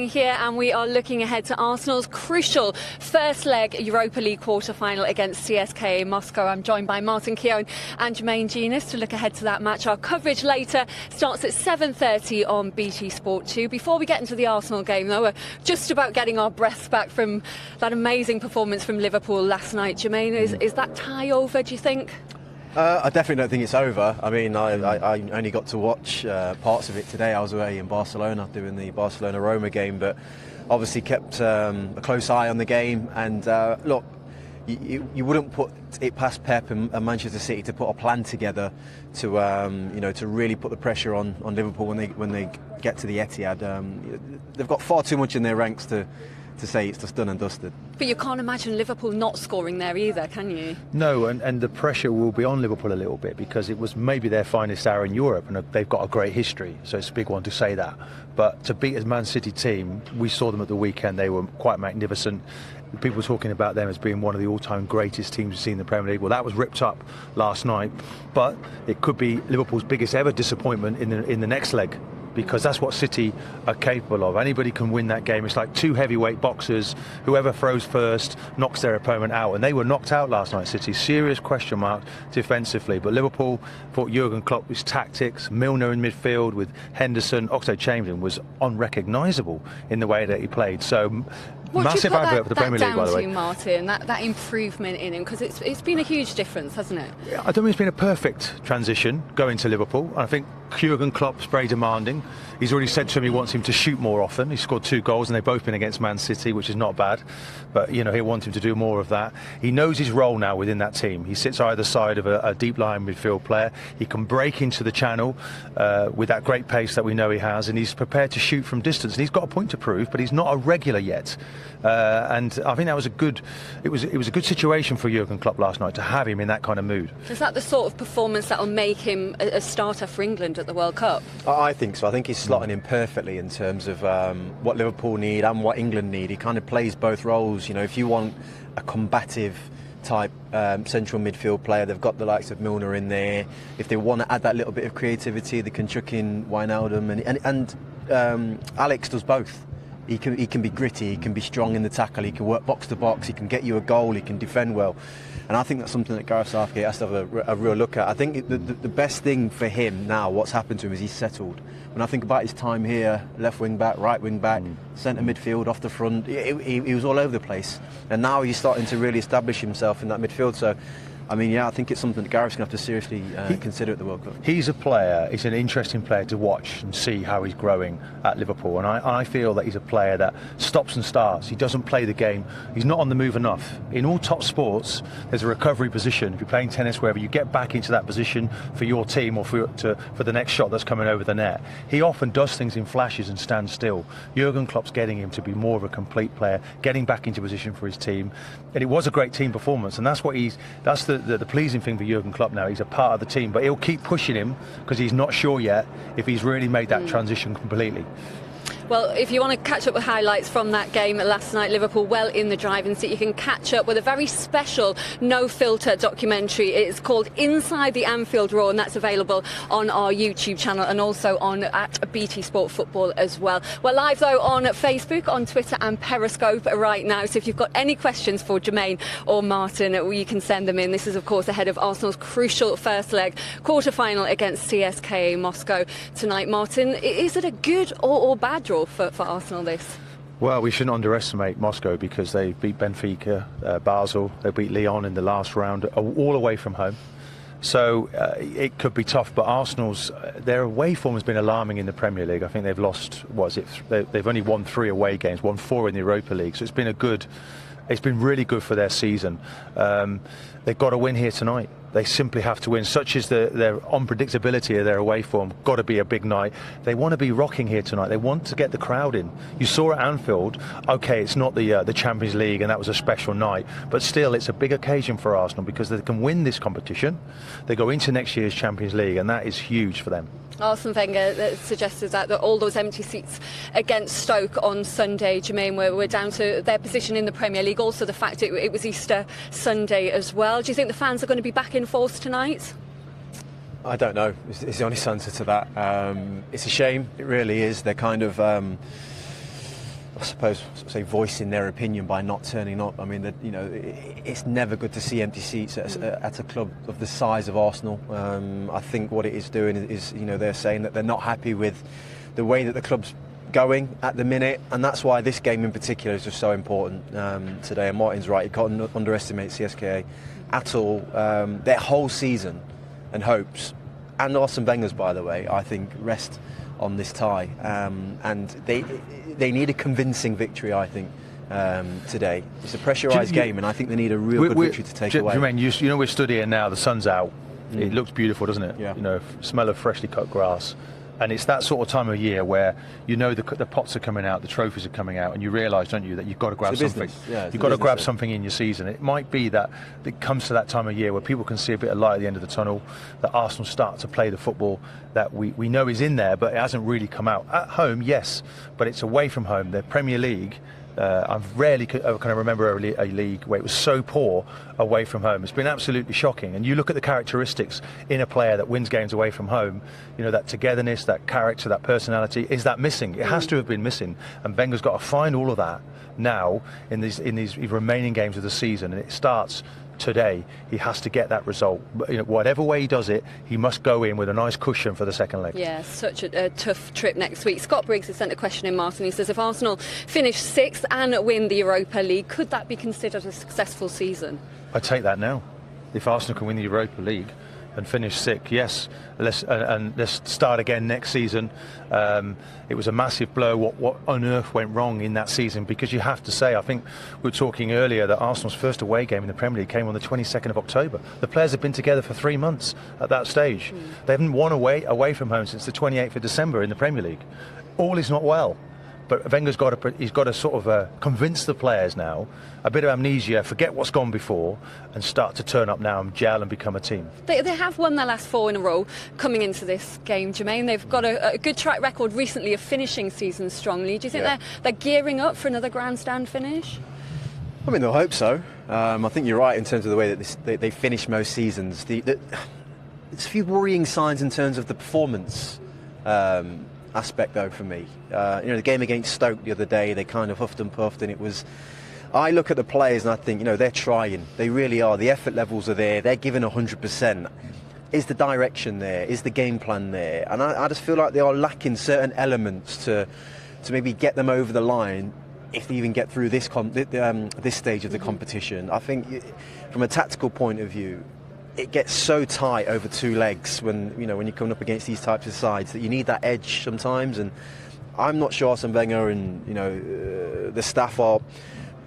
Here, and we are looking ahead to Arsenal's crucial first leg Europa League quarter-final against CSKA Moscow. I'm joined by Martin Keown and Jermaine Genius to look ahead to that match. Our coverage later starts at 7:30 on BT Sport 2. Before we get into the Arsenal game, though, we're just about getting our breaths back from that amazing performance from Liverpool last night. Jermaine, is that tie over, do you think? I definitely don't think it's over. I mean, I only got to watch parts of it today. I was away in Barcelona doing the Barcelona-Roma game, but obviously kept a close eye on the game. And look, you wouldn't put it past Pep and Manchester City to put a plan together to to really put the pressure on Liverpool when they get to the Etihad. They've got far too much in their ranks to say it's just done and dusted. But you can't imagine Liverpool not scoring there either, can you? No, and the pressure will be on Liverpool a little bit because it was maybe their finest hour in Europe and they've got a great history, so it's a big one to say that. But to beat a Man City team, we saw them at the weekend, they were quite magnificent. People were talking about them as being one of the all-time greatest teams we've seen in the Premier League. Well, that was ripped up last night, but it could be Liverpool's biggest ever disappointment in the next leg, because that's what City are capable of. Anybody can win that game. It's like two heavyweight boxers. Whoever throws first knocks their opponent out, and they were knocked out last night, City. Serious question mark defensively. But Liverpool thought Jurgen Klopp, his tactics, Milner in midfield with Henderson, Oxlade-Chamberlain was unrecognisable in the way that he played. So massive advert for the Premier League, by the way. Martin, that improvement in him, because it's been a huge difference, hasn't it? I don't think it's been a perfect transition going to Liverpool. I think Jurgen Klopp's very demanding. He's already said to him he wants him to shoot more often. He scored 2 goals and they've both been against Man City, which is not bad. But, he'll want him to do more of that. He knows his role now within that team. He sits either side of a deep-lying midfield player. He can break into the channel with that great pace that we know he has, and he's prepared to shoot from distance. And he's got a point to prove, but he's not a regular yet. And I think that was it was a good situation for Jurgen Klopp last night to have him in that kind of mood. Is that the sort of performance that will make him a starter for England at the World Cup? I think so. I think he's slotting in perfectly in terms of what Liverpool need and what England need. He kind of plays both roles. If you want a combative type central midfield player, they've got the likes of Milner in there. If they want to add that little bit of creativity, they can chuck in Wijnaldum, and Alex does both. He can be gritty, he can be strong in the tackle, he can work box to box, he can get you a goal, he can defend well. And I think that's something that Gareth Southgate has to have a real look at. I think the best thing for him now, what's happened to him, is he's settled. When I think about his time here, left wing back, right wing back, centre midfield, off the front, he was all over the place. And now he's starting to really establish himself in that midfield. So, I think it's something that Gareth's going to have to seriously consider at the World Cup. He's an interesting player to watch and see how he's growing at Liverpool. And I feel that he's a player that stops and starts. He doesn't play the game. He's not on the move enough. In all top sports, there's a recovery position. If you're playing tennis, wherever, you get back into that position for your team or for the next shot that's coming over the net. He often does things in flashes and stands still. Jurgen Klopp's getting him to be more of a complete player, getting back into position for his team. And it was a great team performance, and that's the pleasing thing for Jurgen Klopp now. He's a part of the team, but he'll keep pushing him because he's not sure yet if he's really made that transition completely. Well, if you want to catch up with highlights from that game last night, Liverpool well in the driving seat, you can catch up with a very special no-filter documentary. It's called Inside the Anfield Roar, and that's available on our YouTube channel and also at BT Sport Football as well. We're live, though, on Facebook, on Twitter and Periscope right now. So if you've got any questions for Jermaine or Martin, you can send them in. This is, of course, ahead of Arsenal's crucial first leg quarter-final against CSKA Moscow tonight. Martin, is it a good or bad draw for Arsenal, this? Well, we shouldn't underestimate Moscow because they beat Benfica, Basel, they beat Lyon in the last round, all away from home. So it could be tough, but Arsenal's their away form has been alarming in the Premier League. I think they've lost, they've only won 3 away games, won 4 in the Europa League. So it's been really good for their season. They've got to win here tonight. They simply have to win. Such is their unpredictability of their away form. Got to be a big night. They want to be rocking here tonight. They want to get the crowd in. You saw at Anfield, okay, it's not the Champions League and that was a special night, but still it's a big occasion for Arsenal because they can win this competition. They go into next year's Champions League and that is huge for them. Arsene Wenger suggested that all those empty seats against Stoke on Sunday, Jermaine, were down to their position in the Premier League. Also the fact it was Easter Sunday as well. Do you think the fans are going to be back in force tonight? I don't know. It's the honest answer to that. It's a shame. It really is. They're kind of I suppose, say, voicing their opinion by not turning up. I mean, it's never good to see empty seats at a club of the size of Arsenal. I think what it is doing is, they're saying that they're not happy with the way that the club's going at the minute, and that's why this game in particular is just so important today. And Martin's right, you can't underestimate CSKA at all. Their whole season and hopes, and Arsene Wenger's, by the way, I think rest on this tie, and they need a convincing victory, I think, today. It's a pressurised game, and I think they need a real good victory to take away. Jermaine, we're stood here now, the sun's out, it looks beautiful, doesn't it? Yeah. Smell of freshly cut grass. And it's that sort of time of year where the pots are coming out, the trophies are coming out, and you realise, don't you, that you've got to grab something. Yeah, you've got to grab something in your season. It might be that it comes to that time of year where people can see a bit of light at the end of the tunnel, that Arsenal start to play the football that we know is in there, but it hasn't really come out. At home, yes, but it's away from home. The Premier League, I've rarely can I remember a league where it was so poor away from home. It's been absolutely shocking. And you look at the characteristics in a player that wins games away from home, that togetherness, that character, that personality, is that missing? It has to have been missing. And Wenger's got to find all of that now in these remaining games of the season. And it starts today. He has to get that result. Whatever way he does it, he must go in with a nice cushion for the second leg. Yeah, such a tough trip next week. Scott Briggs has sent a question in, Martin. He says, if Arsenal finish 6th and win the Europa League, could that be considered a successful season? I'd take that now. If Arsenal can win the Europa League and finish 6th, yes, let's start again next season. It was a massive blow. What on earth went wrong in that season? Because you have to say, I think we were talking earlier that Arsenal's first away game in the Premier League came on the 22nd of October. The players have been together for 3 months at that stage. They haven't won away from home since the 28th of December in the Premier League. All is not well. But Wenger's got to sort of convince the players now, a bit of amnesia, forget what's gone before, and start to turn up now and gel and become a team. They have won their last 4 in a row coming into this game, Jermaine. They've got a good track record recently of finishing seasons strongly. Do you think they're gearing up for another grandstand finish? I mean, they'll hope so. I think you're right in terms of the way that they finish most seasons. There's a few worrying signs in terms of the performance aspect, though, for me. The game against Stoke the other day, they kind of huffed and puffed, and it was... I look at the players and I think, they're trying. They really are. The effort levels are there. They're giving 100%. Is the direction there? Is the game plan there? And I just feel like they are lacking certain elements to maybe get them over the line if they even get through this stage of the competition. I think from a tactical point of view, it gets so tight over 2 legs when you're coming up against these types of sides that you need that edge sometimes. And I'm not sure Arsene Wenger and the staff are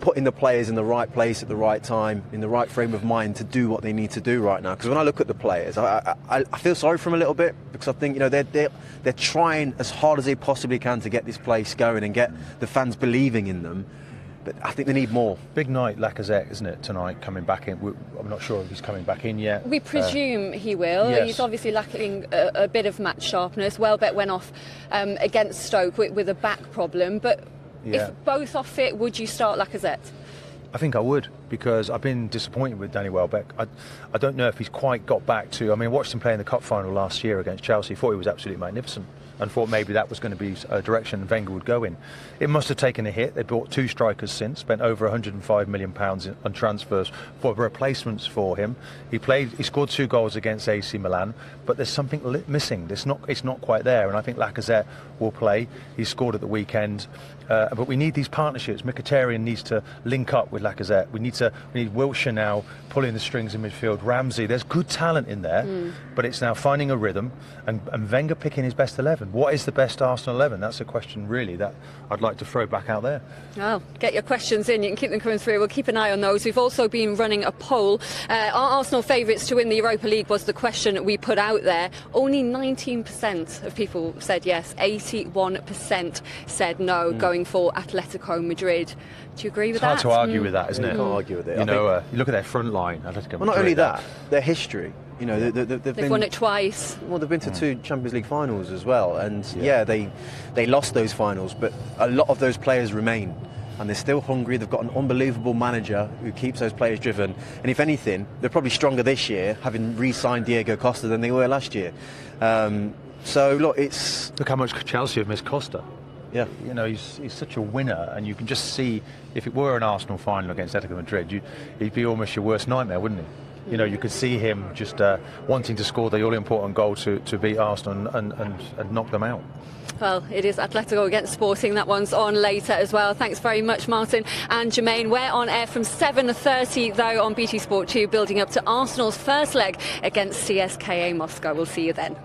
putting the players in the right place at the right time, in the right frame of mind to do what they need to do right now. Because when I look at the players, I feel sorry for them a little bit, because I think they're trying as hard as they possibly can to get this place going and get the fans believing in them. But I think they need more. Big night, Lacazette, isn't it, tonight, coming back in? I'm not sure if he's coming back in yet. We presume he will. Yes. He's obviously lacking a bit of match sharpness. Welbeck went off against Stoke with a back problem. But if both are fit, would you start Lacazette? I think I would, because I've been disappointed with Danny Welbeck. I don't know if he's quite got back to... I watched him play in the cup final last year against Chelsea. Thought he was absolutely magnificent, and thought maybe that was going to be a direction Wenger would go in. It must have taken a hit. They bought 2 strikers since, spent over £105 million on transfers for replacements for him. He scored 2 goals against AC Milan, but there's something missing. It's not quite there, and I think Lacazette will play. He scored at the weekend. But we need these partnerships. Mkhitaryan needs to link up with Lacazette. We need Wilshere now pulling the strings in midfield. Ramsey, there's good talent in there, but it's now finding a rhythm and Wenger picking his best 11. What is the best Arsenal 11? That's a question really that I'd like to throw back out there. Well, get your questions in. You can keep them coming through. We'll keep an eye on those. We've also been running a poll. Are Arsenal favourites to win the Europa League was the question we put out there. Only 19% of people said yes. 81% said no, going for Atletico Madrid. Do you agree with that? It's hard to argue with that, isn't it? You can't argue with it. You look at their front line. Atletico Madrid, well, not only that, their history. They've won it twice. Well, they've been to 2 Champions League finals as well, and they lost those finals, but a lot of those players remain, and they're still hungry. They've got an unbelievable manager who keeps those players driven, and if anything, they're probably stronger this year, having re-signed Diego Costa, than they were last year. So look how much Chelsea have missed Costa. Yeah. You know, he's such a winner, and you can just see if it were an Arsenal final against Atletico Madrid, he'd be almost your worst nightmare, wouldn't he? You know, you could see him just wanting to score the all-important goal to beat Arsenal and knock them out. Well, it is Atletico against Sporting. That one's on later as well. Thanks very much, Martin and Jermaine. We're on air from 7:30, though, on BT Sport 2, building up to Arsenal's first leg against CSKA Moscow. We'll see you then.